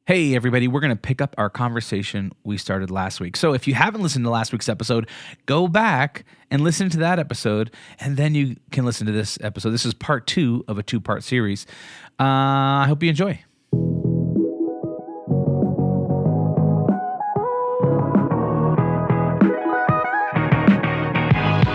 Hey, everybody, we're going to pick up our conversation we started last week. So if you haven't listened to last week's episode, go back and listen to that episode, and then you can listen to this episode. This is part 2 of a 2-part series. I hope you enjoy.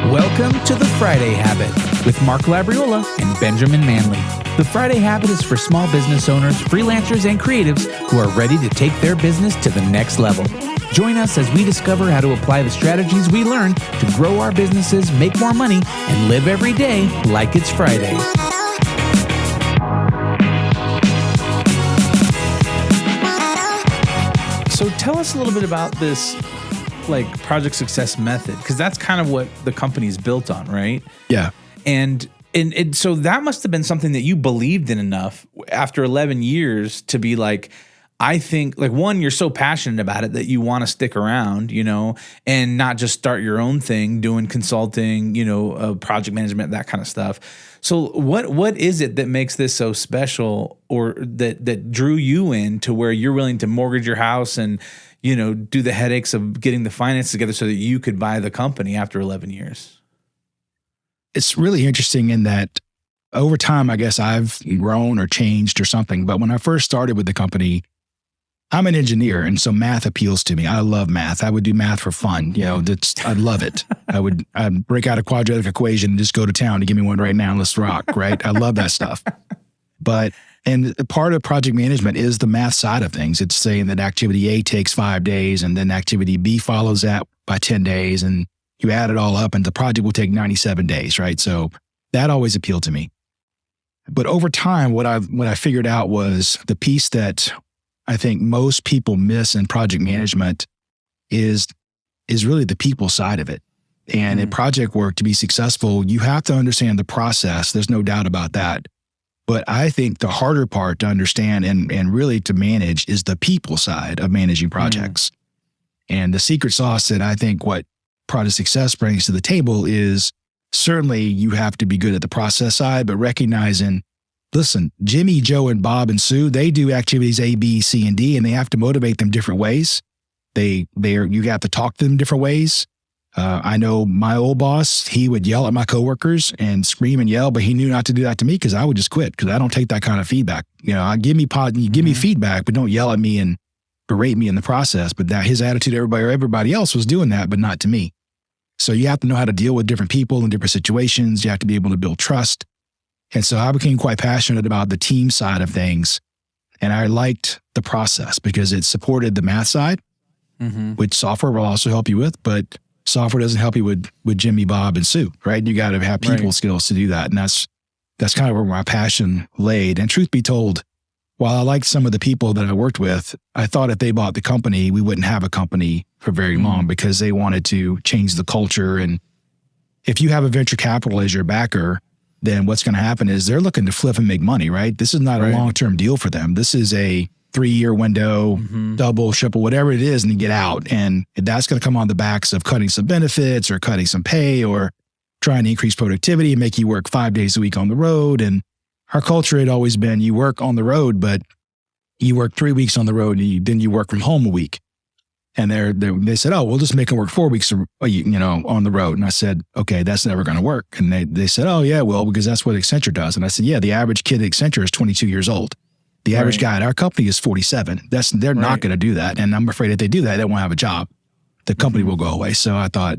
Welcome to The Friday Habit with Mark Labriola and Benjamin Manley. The Friday Habit is for small business owners, freelancers, and creatives who are ready to take their business to the next level. Join us as we discover how to apply the strategies we learn to grow our businesses, make more money, and live every day like it's Friday. So tell us a little bit about this project success method, because that's kind of what the company's built on, right? Yeah. And so that must have been something that you believed in enough after 11 years to be like, I think, one, you're so passionate about it that you want to stick around, and not just start your own thing, doing consulting, project management, that kind of stuff. So what is it that makes this so special, or that drew you in to where you're willing to mortgage your house and, do the headaches of getting the finance together so that you could buy the company after 11 years? It's really interesting in that over time, I guess I've grown or changed or something. But when I first started with the company, I'm an engineer, and so math appeals to me. I love math. I would do math for fun. I love it. I'd break out a quadratic equation and just go to town to give me one right now and let's rock, right? I love that stuff. And part of project management is the math side of things. It's saying that activity A takes 5 days, and then activity B follows that by 10 days, and you add it all up, and the project will take 97 days, right? So that always appealed to me. But over time, what I figured out was the piece that I think most people miss in project management is really the people side of it. And in project work, to be successful, you have to understand the process. There's no doubt about that. But I think the harder part to understand and really to manage is the people side of managing projects. And the secret sauce that I think what project success brings to the table is certainly you have to be good at the process side, but recognizing, listen, Jimmy, Joe, and Bob and Sue, they do activities A, B, C, and D, and they have to motivate them different ways. You have to talk to them different ways. I know my old boss, he would yell at my coworkers and scream and yell, but he knew not to do that to me because I would just quit because I don't take that kind of feedback. Give me feedback, but don't yell at me and berate me in the process. But that his attitude to everybody else was doing that, but not to me. So you have to know how to deal with different people in different situations. You have to be able to build trust. And so I became quite passionate about the team side of things. And I liked the process because it supported the math side, which software will also help you with, but software doesn't help you with Jimmy, Bob, and Sue, right? You got to have people skills to do that. And that's kind of where my passion laid. And truth be told, while I liked some of the people that I worked with, I thought if they bought the company, we wouldn't have a company for very long because they wanted to change the culture. And if you have a venture capital as your backer, then what's going to happen is they're looking to flip and make money, right? This is not a long-term deal for them. This is a 3-year window, double, triple, whatever it is, and you get out. And that's going to come on the backs of cutting some benefits or cutting some pay or trying to increase productivity and make you work 5 days a week on the road. And our culture had always been you work on the road, but you work 3 weeks on the road and then you work from home a week. And they said, oh, we'll just make them work 4 weeks on the road. And I said, okay, that's never going to work. And they said, oh, yeah, well, because that's what Accenture does. And I said, yeah, the average kid at Accenture is 22 years old. The average guy at our company is 47. They're not going to do that. And I'm afraid if they do that, they won't have a job. The company will go away. So I thought,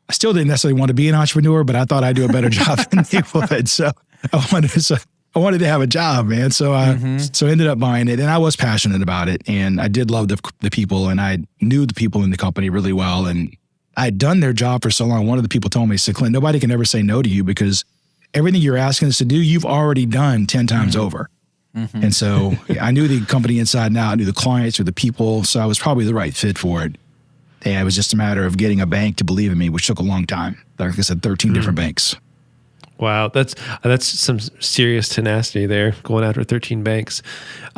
I still didn't necessarily want to be an entrepreneur, but I thought I'd do a better job than they would. So I wanted to have a job, man. So I ended up buying it, and I was passionate about it. And I did love the people, and I knew the people in the company really well. And I'd done their job for so long. One of the people told me, he said, Clint, nobody can ever say no to you because everything you're asking us to do, you've already done 10 times over. And so I knew the company inside and out. I knew the clients or the people. So I was probably the right fit for it. And it was just a matter of getting a bank to believe in me, which took a long time. Like I said, 13 different banks. Wow, that's some serious tenacity there, going after 13 banks.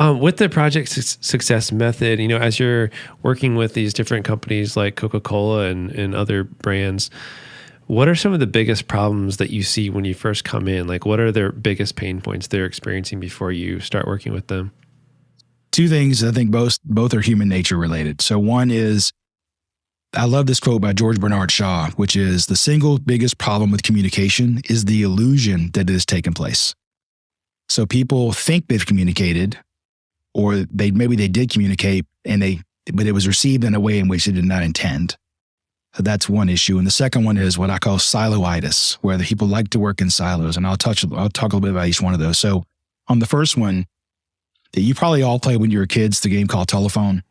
With the project success method, as you're working with these different companies like Coca-Cola and other brands, what are some of the biggest problems that you see when you first come in? Like, what are their biggest pain points they're experiencing before you start working with them? two things I think both are human nature related. So one is, I love this quote by George Bernard Shaw, which is the single biggest problem with communication is the illusion that it has taken place. So people think they've communicated, or maybe they did communicate but it was received in a way in which they did not intend. So that's one issue. And the second one is what I call siloitis, where the people like to work in silos. And I'll talk a little bit about each one of those. So on the first one, you probably all played when you were kids, the game called Telephone.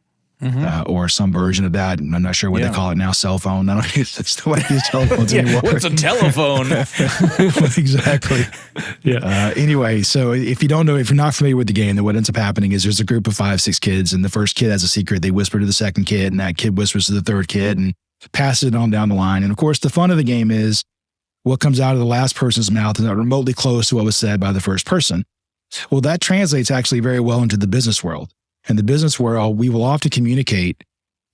Or some version of that. I'm not sure what they call it now, cell phone. I don't use it's the way I use telephones anymore. What's a telephone? Exactly. Anyway, so if you're not familiar with the game, then what ends up happening is there's a group of 5, 6 kids, and the first kid has a secret. They whisper to the second kid, and that kid whispers to the third kid and passes it on down the line. And of course, the fun of the game is what comes out of the last person's mouth is not remotely close to what was said by the first person. Well, that translates actually very well into the business world. In the business world, we will often communicate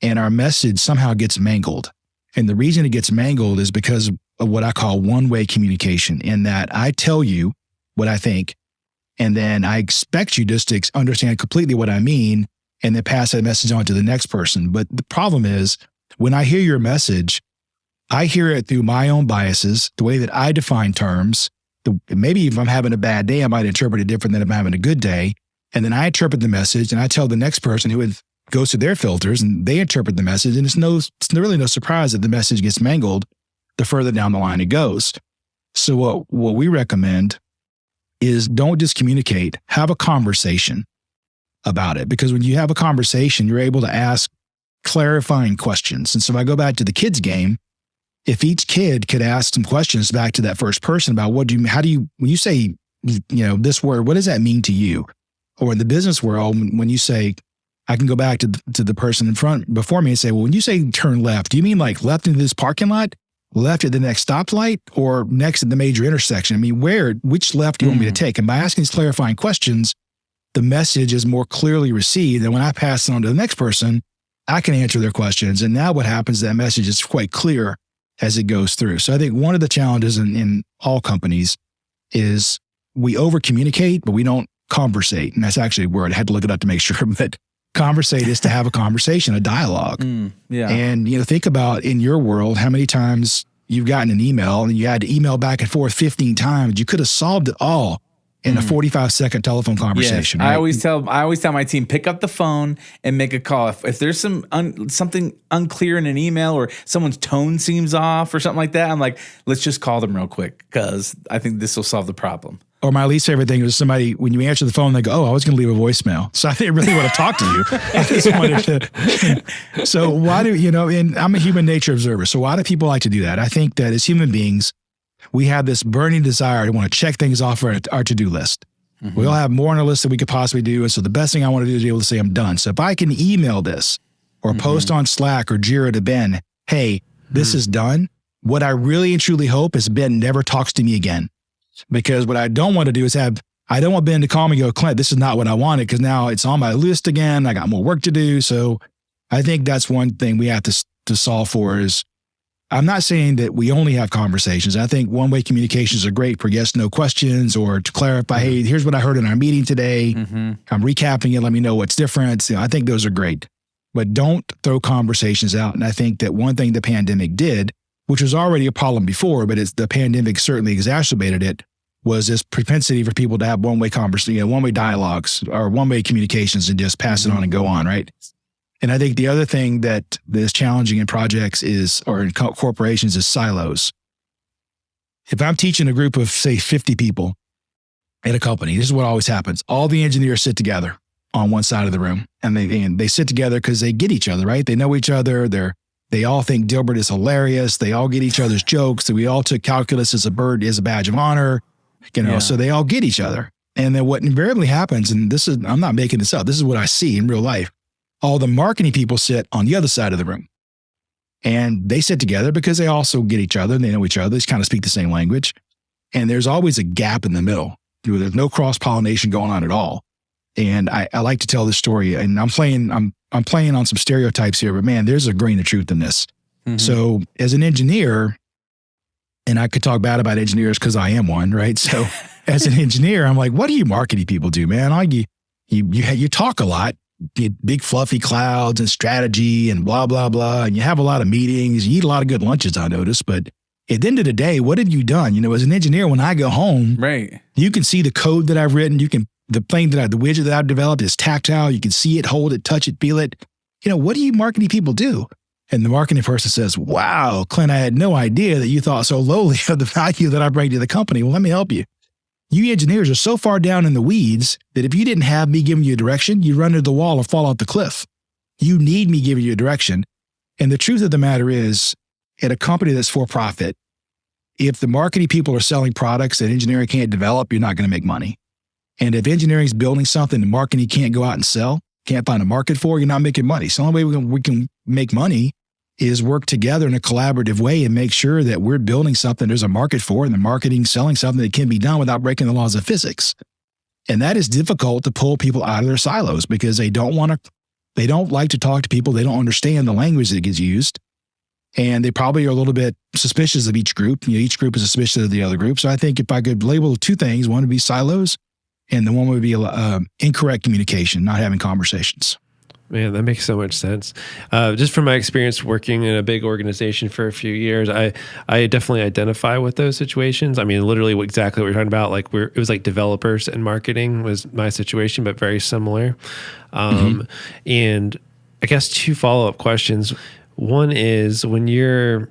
and our message somehow gets mangled. And the reason it gets mangled is because of what I call one-way communication, in that I tell you what I think, and then I expect you just to understand completely what I mean, and then pass that message on to the next person. But the problem is, when I hear your message, I hear it through my own biases, the way that I define terms. Maybe if I'm having a bad day, I might interpret it different than if I'm having a good day. And then I interpret the message and I tell the next person who goes through their filters and they interpret the message. And it's really no surprise that the message gets mangled the further down the line it goes. So what we recommend is don't just communicate, have a conversation about it. Because when you have a conversation, you're able to ask clarifying questions. And so if I go back to the kids game, if each kid could ask some questions back to that first person about when you say, this word, what does that mean to you? Or in the business world, when you say, I can go back to the person before me and say, well, when you say turn left, do you mean like left into this parking lot, left at the next stoplight, or next at the major intersection? I mean, which left do you want me to take? And by asking these clarifying questions, the message is more clearly received. And when I pass it on to the next person, I can answer their questions. And now what happens, that message is quite clear as it goes through. So I think one of the challenges in all companies is we over communicate, but we don't conversate. And that's actually a word. I had to look it up to make sure, but conversate is to have a conversation, a dialogue. And, think about in your world, how many times you've gotten an email and you had to email back and forth 15 times. You could have solved it all in a 45-second telephone conversation. Yes. Right? I always tell my team, pick up the phone and make a call. If there's something unclear in an email or someone's tone seems off or something like that, I'm like, let's just call them real quick because I think this will solve the problem. Or my least favorite thing was somebody, when you answer the phone, they go, oh, I was going to leave a voicemail. So I didn't really want to talk to you. I just wanted to. So why and I'm a human nature observer. So why do people like to do that? I think that as human beings, we have this burning desire to want to check things off our to-do list. We all have more on our list than we could possibly do. And so the best thing I want to do is be able to say I'm done. So if I can email this or post on Slack or Jira to Ben, hey, this is done. What I really and truly hope is Ben never talks to me again. Because what I don't want to do is I don't want Ben to call me and go, Clint, this is not what I wanted, because now it's on my list again. I got more work to do. So I think that's one thing we have to solve for is, I'm not saying that we only have conversations. I think one-way communications are great for yes, no questions, or to clarify, hey, here's what I heard in our meeting today. I'm recapping it. Let me know what's different. I think those are great. But don't throw conversations out. And I think that one thing the pandemic did, which was already a problem before, but the pandemic certainly exacerbated it, was this propensity for people to have one-way conversation, one-way dialogues or one-way communications and just pass it on and go on, right? And I think the other thing that is challenging in projects or in corporations is silos. If I'm teaching a group of, say, 50 people at a company, this is what always happens. All the engineers sit together on one side of the room, and they sit together because they get each other, right? They know each other. They all think Dilbert is hilarious. They all get each other's jokes. That we all took calculus as a badge of honor. So they all get each other. And then what invariably happens, and I'm not making this up, this is what I see in real life. All the marketing people sit on the other side of the room. And they sit together because they also get each other and they know each other. They kind of speak the same language. And there's always a gap in the middle. There's no cross-pollination going on at all. And I like to tell this story, and I'm playing on some stereotypes here, but man, there's a grain of truth in this. So as an engineer, and I could talk bad about engineers because I am one, right? So as an engineer, I'm like, what do you marketing people do, man? You talk a lot, big fluffy clouds and strategy and blah, blah, blah. And you have a lot of meetings. You eat a lot of good lunches, I noticed. But at the end of the day, what have you done? You know, as an engineer, when I go home, right, you can see the code that I've written. The widget that I've developed is tactile. You can see it, hold it, touch it, feel it. You know, what do you marketing people do? And the marketing person says, wow, Clint, I had no idea that you thought so lowly of the value that I bring to the company. Well, let me help you. You engineers are so far down in the weeds that if you didn't have me giving you a direction, you'd run into the wall or fall off the cliff. You need me giving you a direction. And the truth of the matter is, at a company that's for profit, if the marketing people are selling products that engineering can't develop, you're not going to make money. And if engineering is building something that marketing can't go out and sell, can't find a market for, you're not making money. So the only way we can make money is work together in a collaborative way and make sure that we're building something there's a market for, and the marketing selling something that can be done without breaking the laws of physics. And that is difficult to pull people out of their silos because they don't like to talk to people. They don't understand the language that gets used. And they probably are a little bit suspicious of each group. You know, each group is suspicious of the other group. So I think if I could label two things, one would be silos and the one would be incorrect communication, not having conversations. Man, that makes so much sense. Just from my experience working in a big organization for a few years, I definitely identify with those situations. I mean, literally exactly what you're talking about. Like it was like developers and marketing was my situation, but very similar. And I guess two follow-up questions. One is, when you're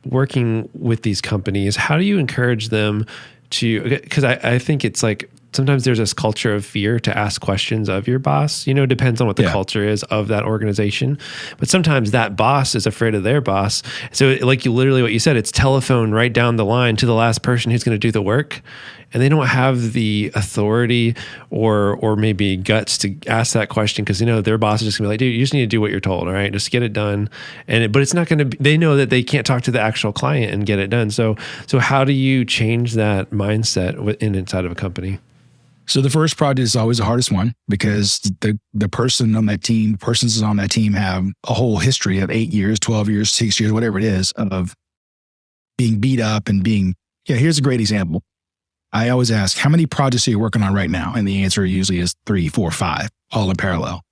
working with these companies, how do you encourage them to, because I think it's like, sometimes there's this culture of fear to ask questions of your boss. You know, it depends on what the culture is of that organization. But sometimes that boss is afraid of their boss. So like literally what you said, it's telephone right down the line to the last person who's going to do the work. And they don't have the authority or maybe guts to ask that question because, you know, their boss is just going to be like, dude, you just need to do what you're told, all right? Just get it done. But it's not going to be, they know that they can't talk to the actual client and get it done. So how do you change that mindset inside of a company? So the first project is always the hardest one because the person on that team, persons on that team have a whole history of 8 years, 12 years, 6 years, whatever it is, of being beat up and being, here's a great example. I always ask, how many projects are you working on right now? And the answer usually is 3, 4, 5, all in parallel.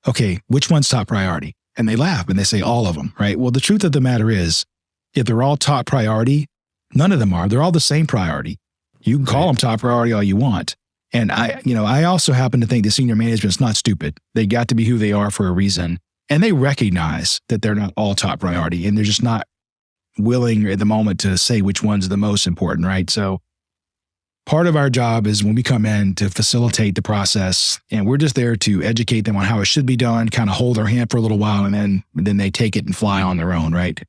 Okay, which one's top priority? And they laugh and they say all of them, right? Well, the truth of the matter is, if they're all top priority, none of them are. They're all the same priority. You can call them top priority all you want. And I also happen to think the senior management's not stupid. They got to be who they are for a reason. And they recognize that they're not all top priority and they're just not willing at the moment to say which one's the most important, right? So part of our job is when we come in to facilitate the process, and we're just there to educate them on how it should be done, kind of hold their hand for a little while, and then they take it and fly on their own, right?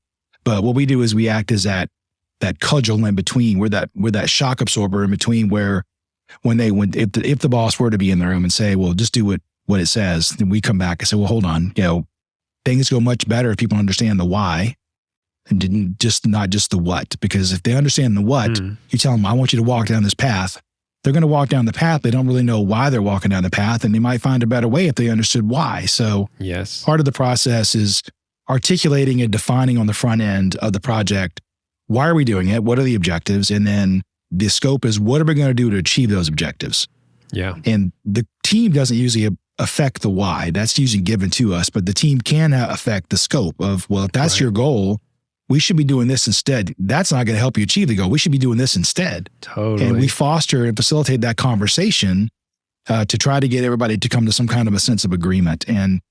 But what we do is we act as that cudgel in between. We're that shock absorber in between where if the boss were to be in the room and say, well, just do what it says, then we come back and say, well, hold on, things go much better if people understand the why and not just the what. Because if they understand the what, you tell them, I want you to walk down this path. They're going to walk down the path. They don't really know why they're walking down the path, and they might find a better way if they understood why. So part of the process is articulating and defining on the front end of the project, why are we doing it? What are the objectives? And then the scope is, what are we going to do to achieve those objectives? Yeah. And the team doesn't usually affect the why. That's usually given to us, but the team can affect the scope of, well, if that's your goal, we should be doing this instead. That's not going to help you achieve the goal. We should be doing this instead. Totally. And we foster and facilitate that conversation to try to get everybody to come to some kind of a sense of agreement. And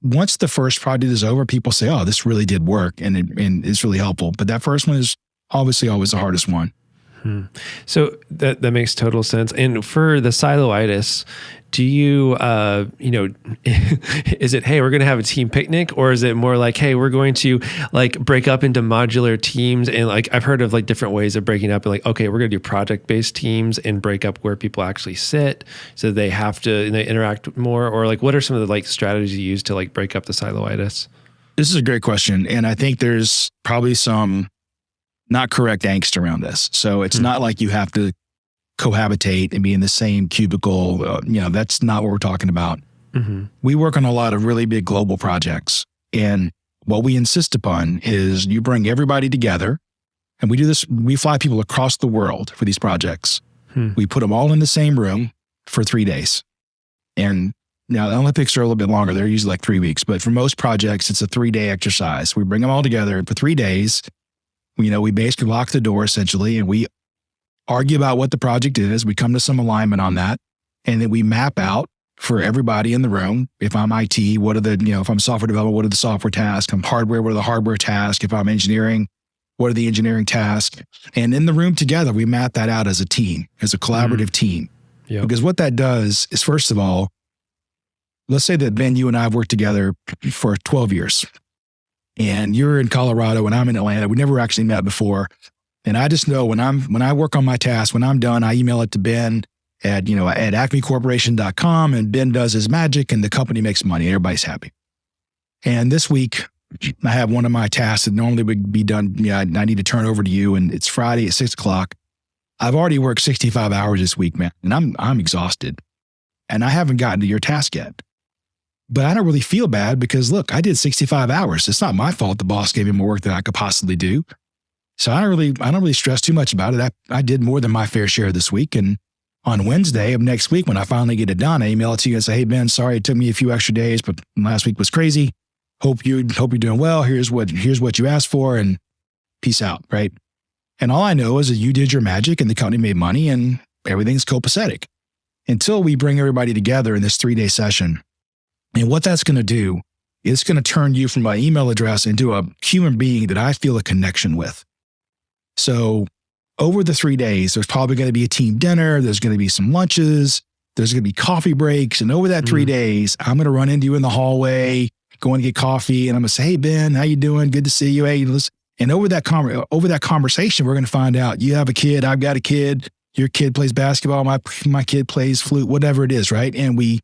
once the first project is over, people say, oh, this really did work and it's really helpful. But that first one is obviously always the hardest one. So that makes total sense. And for the siloitis, do you, is it, hey, we're going to have a team picnic, or is it more like, hey, we're going to like break up into modular teams? And like, I've heard of like different ways of breaking up and like, okay, we're going to do project-based teams and break up where people actually sit. So they have to, and they interact more, or like, what are some of the like strategies you use to like break up the siloitis? This is a great question. And I think there's probably some not correct angst around this. So it's not like you have to cohabitate and be in the same cubicle. That's not what we're talking about. We work on a lot of really big global projects. And what we insist upon is you bring everybody together, and we do this. We fly people across the world for these projects. We put them all in the same room for 3 days. And now the Olympics are a little bit longer. They're usually like 3 weeks, but for most projects, it's a 3-day exercise. We bring them all together, and for 3 days, we basically lock the door essentially, and we argue about what the project is. We come to some alignment on that, and then we map out for everybody in the room. If I'm IT, if I'm software development, what are the software tasks? If I'm hardware, what are the hardware tasks? If I'm engineering, what are the engineering tasks? And in the room together, we map that out as a team, as a collaborative team. Yep. Because what that does is, first of all, let's say that Ben, you and I have worked together for 12 years, and you're in Colorado and I'm in Atlanta. We never actually met before. And I just know when I work on my task, when I'm done, I email it to Ben at acmecorporation.com, and Ben does his magic and the company makes money. Everybody's happy. And this week I have one of my tasks that normally would be done. I need to turn over to you, and it's Friday at 6:00. I've already worked 65 hours this week, man, and I'm exhausted, and I haven't gotten to your task yet. But I don't really feel bad because, look, I did 65 hours. It's not my fault the boss gave me more work than I could possibly do. So I don't really stress too much about it. I did more than my fair share this week. And on Wednesday of next week, when I finally get it done, I email it to you and say, hey, Ben, sorry, it took me a few extra days, but last week was crazy. Hope you're doing well. Here's what you asked for, and peace out, right? And all I know is that you did your magic and the company made money and everything's copacetic until we bring everybody together in this 3-day session. And what that's going to do is going to turn you from my email address into a human being that I feel a connection with. So over the 3 days, there's probably going to be a team dinner. There's going to be some lunches. There's going to be coffee breaks. And over that 3 days, I'm going to run into you in the hallway, going to get coffee. And I'm going to say, hey, Ben, how you doing? Good to see you. Hey, listen. And over that conversation, we're going to find out you have a kid. I've got a kid. Your kid plays basketball. My kid plays flute, whatever it is, right? And we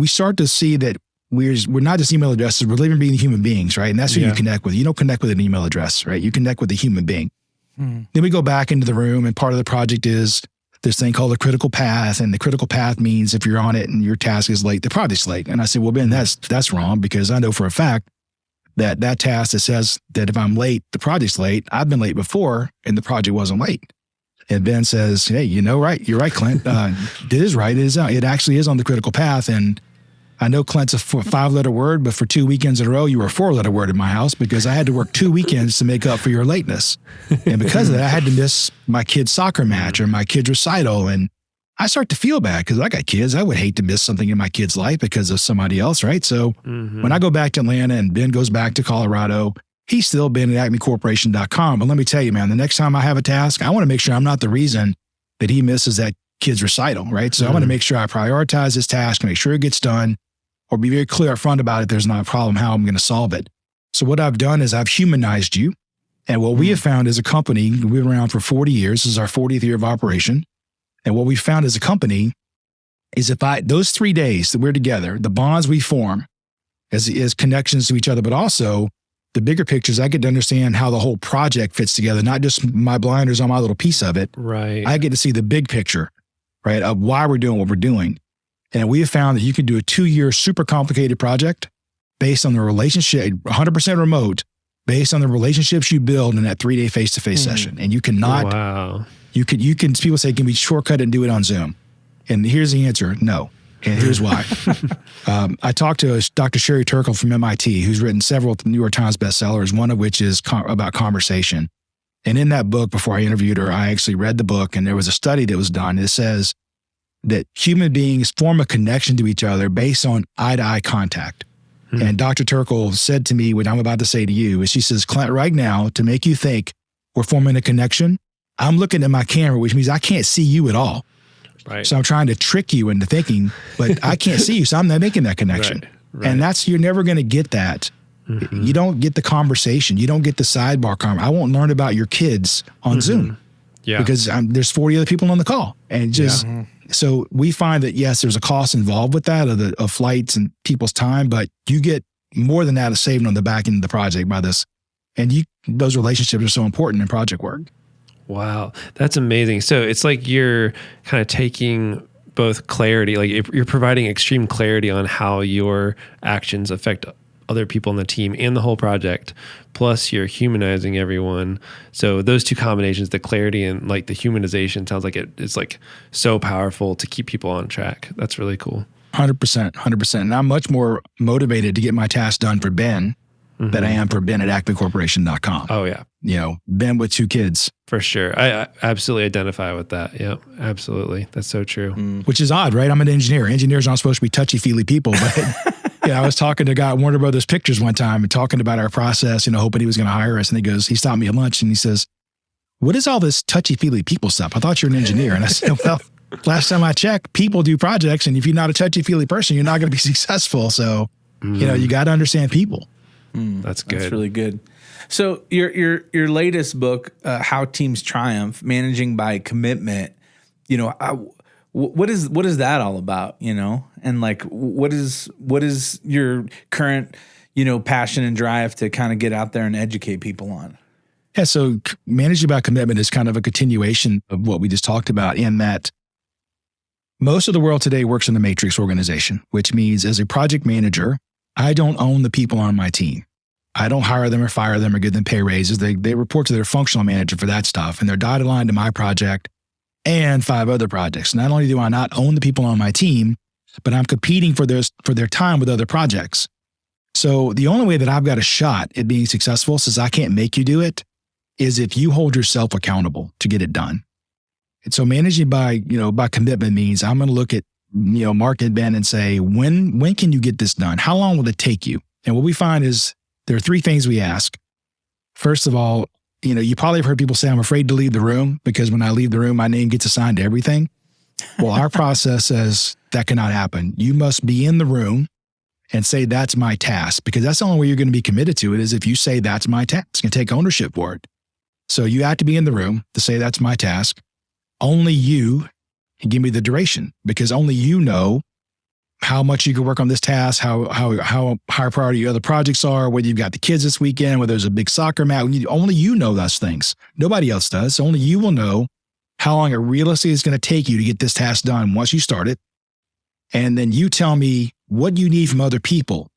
start to see that we're not just email addresses, we're living being human beings, right? And that's who you connect with. You don't connect with an email address, right? You connect with a human being. Then we go back into the room, and part of the project is this thing called a critical path. And the critical path means if you're on it and your task is late, the project's late. And I said, well, Ben, that's wrong, because I know for a fact that task that says that if I'm late, the project's late. I've been late before and the project wasn't late. And Ben says, hey, right. You're right, Clint. It is right. It actually is on the critical path. And I know Clint's a 5-letter word, but for 2 weekends in a row, you were a 4-letter word in my house because I had to work 2 weekends to make up for your lateness. And because of that, I had to miss my kid's soccer match or my kid's recital. And I start to feel bad because I got kids. I would hate to miss something in my kid's life because of somebody else, right? So when I go back to Atlanta and Ben goes back to Colorado, he's still been at acmecorporation.com. But let me tell you, man, the next time I have a task, I want to make sure I'm not the reason that he misses that kid's recital, right? So I want to make sure I prioritize this task, make sure it gets done, or be very clear up front about it. There's not a problem, how I'm going to solve it. So what I've done is I've humanized you. And what we have found as a company, we've been around for 40 years. This is our 40th year of operation. And what we found as a company is those 3 days that we're together, the bonds we form as connections to each other, but also the bigger pictures, I get to understand how the whole project fits together, not just my blinders on my little piece of it. Right. I get to see the big picture, right, of why we're doing what we're doing. And we have found that you can do a 2-year super complicated project based on the relationship, 100% remote, based on the relationships you build in that 3-day face-to-face session. And you cannot, people say, can we shortcut it and do it on Zoom? And here's the answer, no. And here's why. I talked to Dr. Sherry Turkle from MIT, who's written several New York Times bestsellers, one of which is about conversation. And in that book, before I interviewed her, I actually read the book, and there was a study that was done that says that human beings form a connection to each other based on eye-to-eye contact. And Dr. Turkle said to me what I'm about to say to you, is she says, Clint, right now, to make you think we're forming a connection, I'm looking at my camera, which means I can't see you at all. Right. So I'm trying to trick you into thinking, but I can't see you, so I'm not making that connection. Right. And you're never going to get that. You don't get the conversation. You don't get the sidebar conversation. I won't learn about your kids on Zoom because there's 40 other people on the call. And so we find that, yes, there's a cost involved with that of flights and people's time, but you get more than that saved on the back end of the project by this. And those relationships are so important in project work. Wow, that's amazing. So it's like you're kind of taking both clarity, like you're providing extreme clarity on how your actions affect other people on the team and the whole project, plus you're humanizing everyone. So those two combinations, the clarity and like the humanization, sounds like it's like so powerful to keep people on track. That's really cool. 100%, 100%. And I'm much more motivated to get my task done for Ben than I am for Ben at acmecorporation.com. Oh yeah. Ben with 2 kids. For sure. I absolutely identify with that. Yeah, absolutely. That's so true. Which is odd, right? I'm an engineer. Engineers aren't supposed to be touchy-feely people, but I was talking to a guy at Warner Brothers Pictures one time and talking about our process, hoping he was going to hire us. And he stopped me at lunch and he says, "What is all this touchy-feely people stuff? I thought you're an engineer." And I said, "Well, last time I checked, people do projects. And if you're not a touchy-feely person, you're not going to be successful. So, you got to understand people." That's good. That's really good. So your latest book, How Teams Triumph: Managing by Commitment, what is that all about? And like what is your current passion and drive to kind of get out there and educate people on? Yeah, so managing by commitment is kind of a continuation of what we just talked about, in that most of the world today works in the matrix organization, which means as a project manager, I don't own the people on my team. I don't hire them or fire them or give them pay raises. They report to their functional manager for that stuff, and they're dotted line to my project and 5 other projects. Not only do I not own the people on my team, but I'm competing for their time with other projects. So the only way that I've got a shot at being successful, since I can't make you do it, is if you hold yourself accountable to get it done. And so managing by commitment means I'm going to look at, Mark and Ben and say, when can you get this done? How long will it take you? And what we find is there are 3 things we ask. First of all, you probably have heard people say, "I'm afraid to leave the room because when I leave the room, my name gets assigned to everything." Well, our process says that cannot happen. You must be in the room and say, "That's my task," because that's the only way you're going to be committed to it, is if you say, "That's my task," and take ownership for it. So you have to be in the room to say, "That's my task." Only you can give me the duration, because only you know how much you can work on this task, how high priority your other projects are, whether you've got the kids this weekend, whether there's a big soccer match. Only you know those things. Nobody else does. Only you will know how long it realistically is going to take you to get this task done once you start it. And then you tell me what you need from other people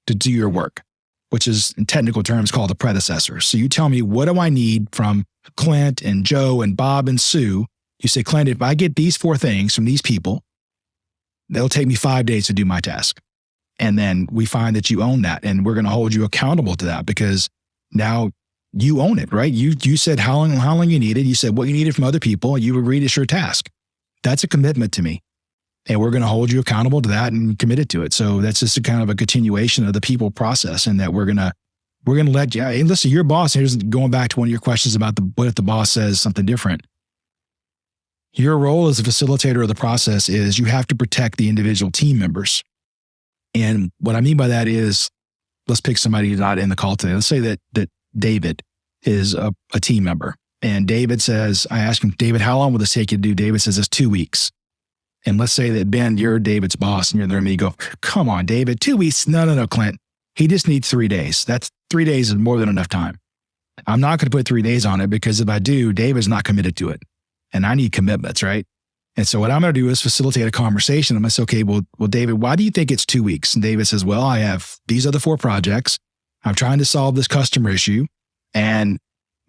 to do your work, which is in technical terms called the predecessor. So you tell me, what do I need from Clint and Joe and Bob and Sue? You say, "Clint, if I get these 4 things from these people, they'll take me 5 days to do my task." And then we find that you own that, and we're going to hold you accountable to that, because now you own it, right? You said how long you needed. You said what you needed from other people, and you agreed it's your task. That's a commitment to me. And we're going to hold you accountable to that and committed to it. So that's just a kind of a continuation of the people process, and that we're going to let you, hey, listen, your boss, here's going back to one of your questions about what if the boss says something different. Your role as a facilitator of the process is you have to protect the individual team members. And what I mean by that is, let's pick somebody who's not in the call today. Let's say that David is a team member. And David says, I ask him, "David, how long will this take you to do?" David says, "It's 2 weeks." And let's say that, Ben, you're David's boss, and you're there, and you go, "Come on, David, 2 weeks. No, Clint. He just needs 3 days. That's 3 days is more than enough time. I'm not going to put 3 days on it, because if I do, David's not committed to it. And I need commitments, right? And so what I'm going to do is facilitate a conversation. I'm going to say, "Okay, well, David, why do you think it's 2 weeks?" And David says, "Well, I have these other 4 projects. I'm trying to solve this customer issue, and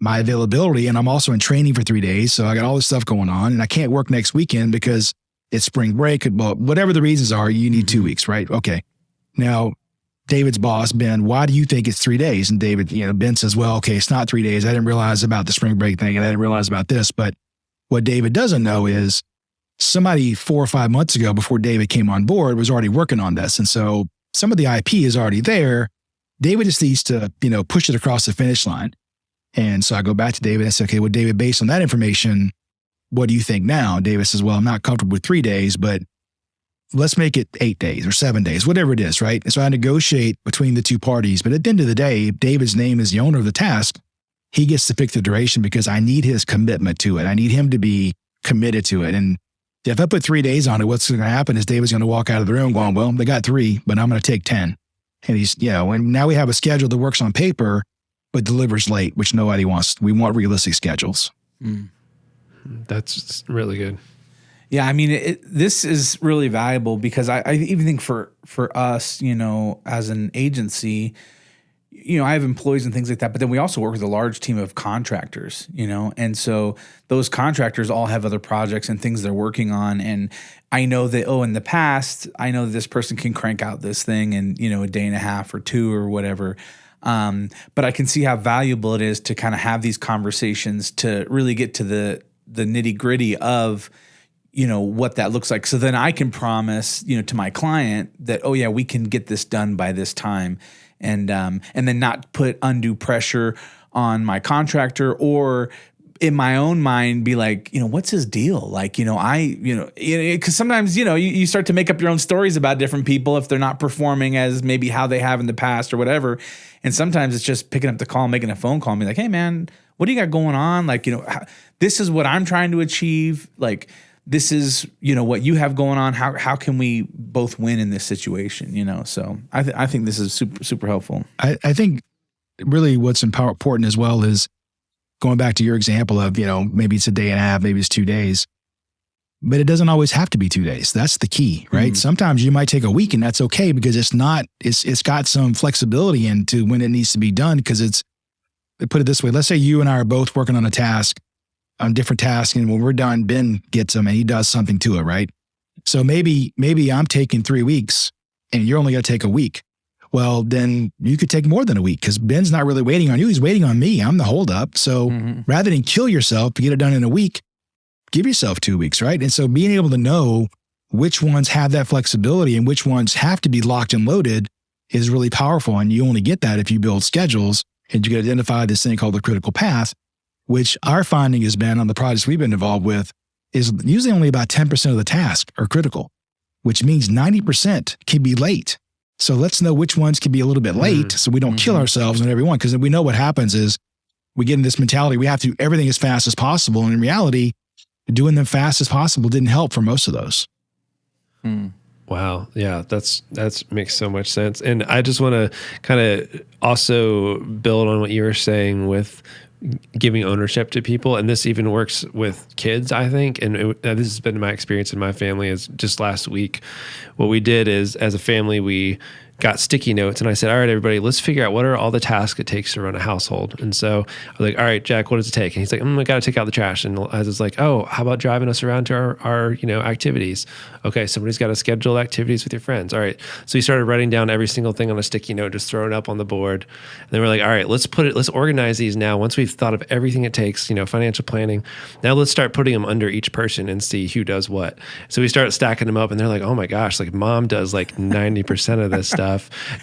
my availability, and I'm also in training for 3 days. So I got all this stuff going on, and I can't work next weekend because it's spring break." Well, whatever the reasons are, you need 2 weeks, right? Okay. Now, David's boss, Ben, why do you think it's 3 days? And David, Ben says, "Well, okay, it's not 3 days. I didn't realize about the spring break thing, and I didn't realize about this." But what David doesn't know is somebody 4 or 5 months ago, before David came on board, was already working on this. And so some of the IP is already there. David just needs to, push it across the finish line. And so I go back to David and I say, "Okay, well, David, based on that information, what do you think now?" David says, "Well, I'm not comfortable with 3 days, but let's make it 8 days or 7 days, whatever it is," right? And so I negotiate between the 2 parties. But at the end of the day, if David's name is the owner of the task, he gets to pick the duration, because I need his commitment to it. I need him to be committed to it. And if I put 3 days on it, what's going to happen is David's going to walk out of the room going, "Well, they got 3, but I'm going to take 10. And he's, and now we have a schedule that works on paper, but delivers late, which nobody wants. We want realistic schedules. That's really good. Yeah, I mean, this is really valuable, because I even think for us, as an agency, I have employees and things like that, but then we also work with a large team of contractors, and so those contractors all have other projects and things they're working on. And I know that, in the past, I know that this person can crank out this thing in, a day and a half or two or whatever. But I can see how valuable it is to kind of have these conversations to really get to the nitty gritty of, what that looks like. So then I can promise, to my client that, oh yeah, we can get this done by this time. And then not put undue pressure on my contractor, or in my own mind be like, what's his deal? Like, because sometimes, you start to make up your own stories about different people if they're not performing as maybe how they have in the past or whatever. And sometimes it's just picking up the call, making a phone call and be like, hey man, what do you got going on? Like, this is what I'm trying to achieve. Like, this is, what you have going on. How can we both win in this situation? So I think this is super, super helpful. I think really what's important as well is going back to your example of, maybe it's a day and a half, maybe it's 2 days, but it doesn't always have to be 2 days. That's the key, right? Mm-hmm. Sometimes you might take a week and that's okay because it's got some flexibility into when it needs to be done. Because put it this way, let's say you and I are both working on a task, on different tasks. And when we're done, Ben gets them and he does something to it, right? So maybe I'm taking 3 weeks and you're only going to take a week. Well, then you could take more than a week because Ben's not really waiting on you. He's waiting on me. I'm the holdup. So rather than kill yourself to get it done in a week, give yourself 2 weeks, right? And so being able to know which ones have that flexibility and which ones have to be locked and loaded is really powerful. And you only get that if you build schedules and you can identify this thing called the critical path, which our finding has been on the projects we've been involved with is usually only about 10% of the task are critical, which means 90% can be late. So let's know which ones can be a little bit late so we don't kill ourselves on every one. Because we know what happens is we get in this mentality, we have to do everything as fast as possible. And in reality, doing them fast as possible didn't help for most of those. Wow. Yeah, that makes so much sense. And I just want to kind of also build on what you were saying with giving ownership to people. And this even works with kids, I think. And this has been my experience in my family. Is just last week, what we did is as a family, we got sticky notes and I said, all right, everybody, let's figure out what are all the tasks it takes to run a household. And so I was like, all right, Jack, what does it take? And he's like, I got to take out the trash. And I was like, oh, how about driving us around to our activities? Okay, somebody's got to schedule activities with your friends. All right. So he started writing down every single thing on a sticky note, just throw it up on the board. And then we're like, all right, let's organize these now. Once we've thought of everything it takes, financial planning, now let's start putting them under each person and see who does what. So we start stacking them up and they're like, oh my gosh, like mom does like 90% of this stuff.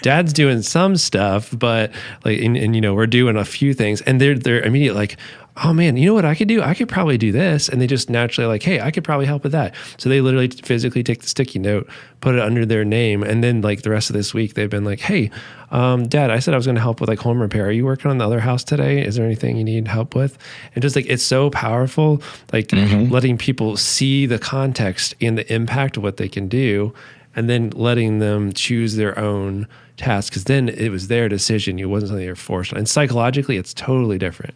Dad's doing some stuff, but like, and we're doing a few things, and they're immediately like, oh man, you know what I could do? I could probably do this. And they just naturally like, hey, I could probably help with that. So they literally physically take the sticky note, put it under their name. And then like the rest of this week, they've been like, hey, Dad, I said I was going to help with like home repair. Are you working on the other house today? Is there anything you need help with? And just like, it's so powerful, like letting people see the context and the impact of what they can do, and then letting them choose their own task. Because then it was their decision. It wasn't something you're forced on. And psychologically, it's totally different.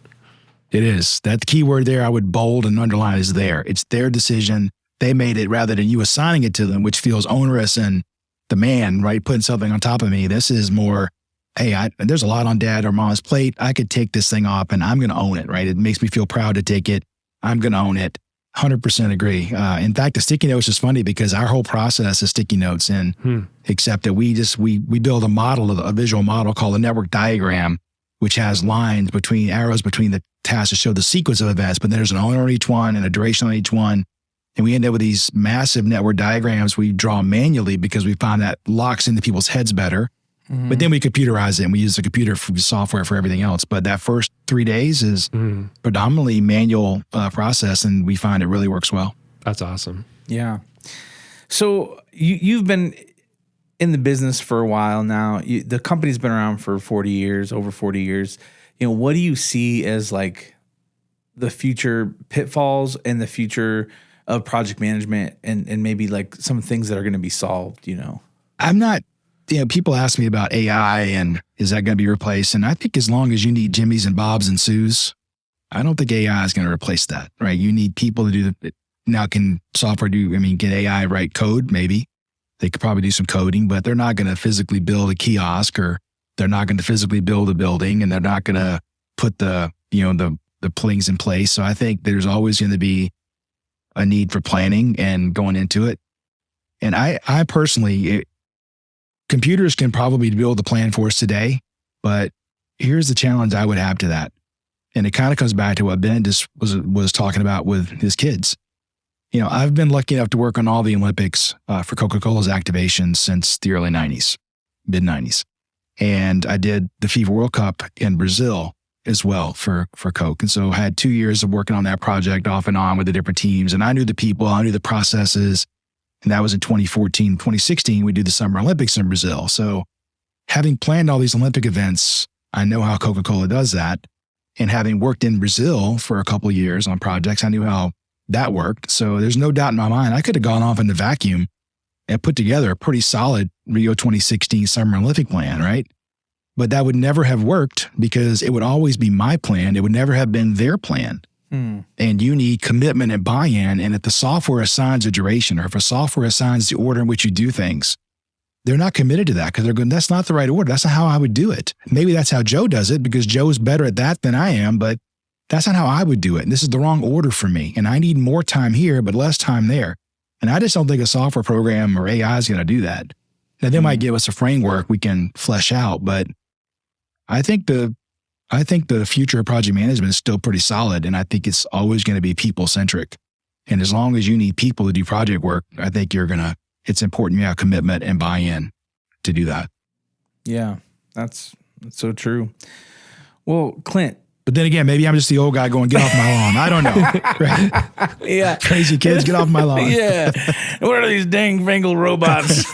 It is. That key word there I would bold and underline is there. It's their decision. They made it rather than you assigning it to them, which feels onerous and demand, right? Putting something on top of me. This is more, hey, there's a lot on Dad or Mom's plate. I could take this thing off and I'm going to own it, right? It makes me feel proud to take it. I'm going to own it. 100% agree. In fact, the sticky notes is funny because our whole process is sticky notes, and except that we build a visual model called a network diagram, which has lines arrows between the tasks to show the sequence of events, but there's an owner on each one and a duration on each one. And we end up with these massive network diagrams we draw manually because we find that locks into people's heads better. But then we computerize it and we use the computer software for everything else. But that first 3 days is predominantly manual process, and we find it really works well. That's awesome. Yeah. So you've been in the business for a while now. The company's been around for over 40 years. What do you see as like the future pitfalls and the future of project management and maybe like some things that are going to be solved, I'm not, people ask me about AI and is that going to be replaced? And I think as long as you need Jimmys and Bobs and Sues, I don't think AI is going to replace that, right? You need people to do now can software can AI write code? Maybe they could probably do some coding, but they're not going to physically build a kiosk or They're not going to physically build a building, and they're not going to put the things in place. So I think there's always going to be a need for planning and going into it. And I personally, computers can probably build a plan for us today, but here's the challenge I would have to that. And it kind of comes back to what Ben just was talking about with his kids. I've been lucky enough to work on all the Olympics for Coca-Cola's activations since the early 90s, mid 90s. And I did the FIFA World Cup in Brazil as well for Coke. And so I had 2 years of working on that project off and on with the different teams. And I knew the people, I knew the processes. And that was in 2014. 2016, we did the Summer Olympics in Brazil. So having planned all these Olympic events, I know how Coca-Cola does that. And having worked in Brazil for a couple of years on projects, I knew how that worked. So there's no doubt in my mind, I could have gone off in the vacuum and put together a pretty solid Rio 2016 Summer Olympic plan, right? But that would never have worked because it would always be my plan. It would never have been their plan. And you need commitment and buy-in. And if the software assigns a duration, or if a software assigns the order in which you do things, they're not committed to that because they're going, that's not the right order. That's not how I would do it. Maybe that's how Joe does it because Joe's better at that than I am, but that's not how I would do it. And this is the wrong order for me. And I need more time here, but less time there. And I just don't think a software program or AI is going to do that. Now, they might give us a framework we can flesh out, but I think the future of project management is still pretty solid. And I think it's always going to be people-centric. And as long as you need people to do project work, I think it's important you have commitment and buy-in to do that. Yeah, that's so true. Well, Clint. But then again, maybe I'm just the old guy going, get off my lawn. I don't know. Right? Yeah. Crazy kids, get off my lawn. Yeah. What are these dang fangled robots?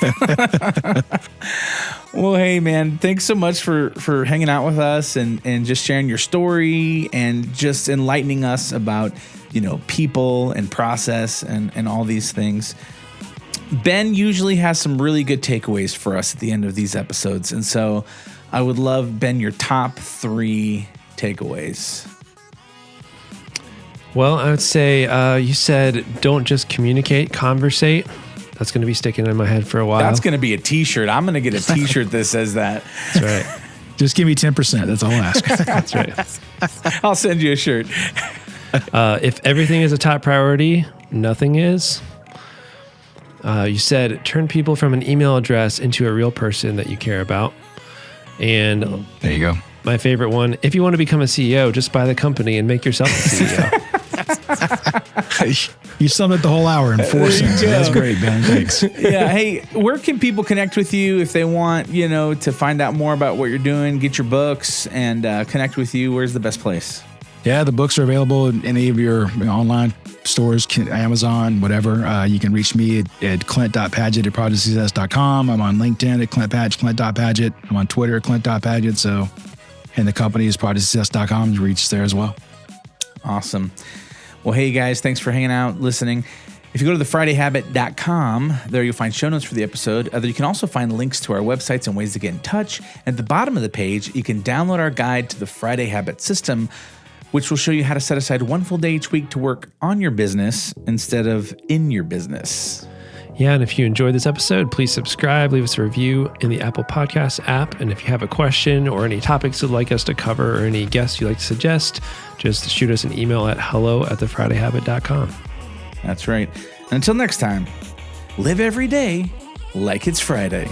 Well, hey, man, thanks so much for hanging out with us and just sharing your story and just enlightening us about, people and process and all these things. Ben usually has some really good takeaways for us at the end of these episodes. And so I would love, Ben, your top 3 takeaways. Well, I would say you said don't just communicate, conversate. That's going to be sticking in my head for a while. That's going to be a T-shirt. I'm going to get a T-shirt that says that. That's right. Just give me 10%. That's all I'll ask. That's right. I'll send you a shirt. If everything is a top priority, nothing is. You said turn people from an email address into a real person that you care about. And there you go. My favorite one, if you want to become a CEO, just buy the company and make yourself a CEO. You summed up the whole hour in 4 sentences. That's great, Ben. Thanks. Yeah. Hey, where can people connect with you if they want, to find out more about what you're doing, get your books, and connect with you? Where's the best place? Yeah, the books are available in any of your online stores, Amazon, whatever. You can reach me at clint.padgett@projectsuccess.com. I'm on LinkedIn at clint.padgett. I'm on Twitter at clint.padgett. And the company is projectsuccess.com. You reach there as well. Awesome. Well, hey, guys, thanks for hanging out, listening. If you go to thefridayhabit.com, there you'll find show notes for the episode. You can also find links to our websites and ways to get in touch. At the bottom of the page, you can download our guide to the Friday Habit System, which will show you how to set aside one full day each week to work on your business instead of in your business. Yeah, and if you enjoyed this episode, please subscribe, leave us a review in the Apple Podcasts app. And if you have a question or any topics you'd like us to cover or any guests you'd like to suggest, just shoot us an email at hello@thefridayhabit.com. That's right. And until next time, live every day like it's Friday.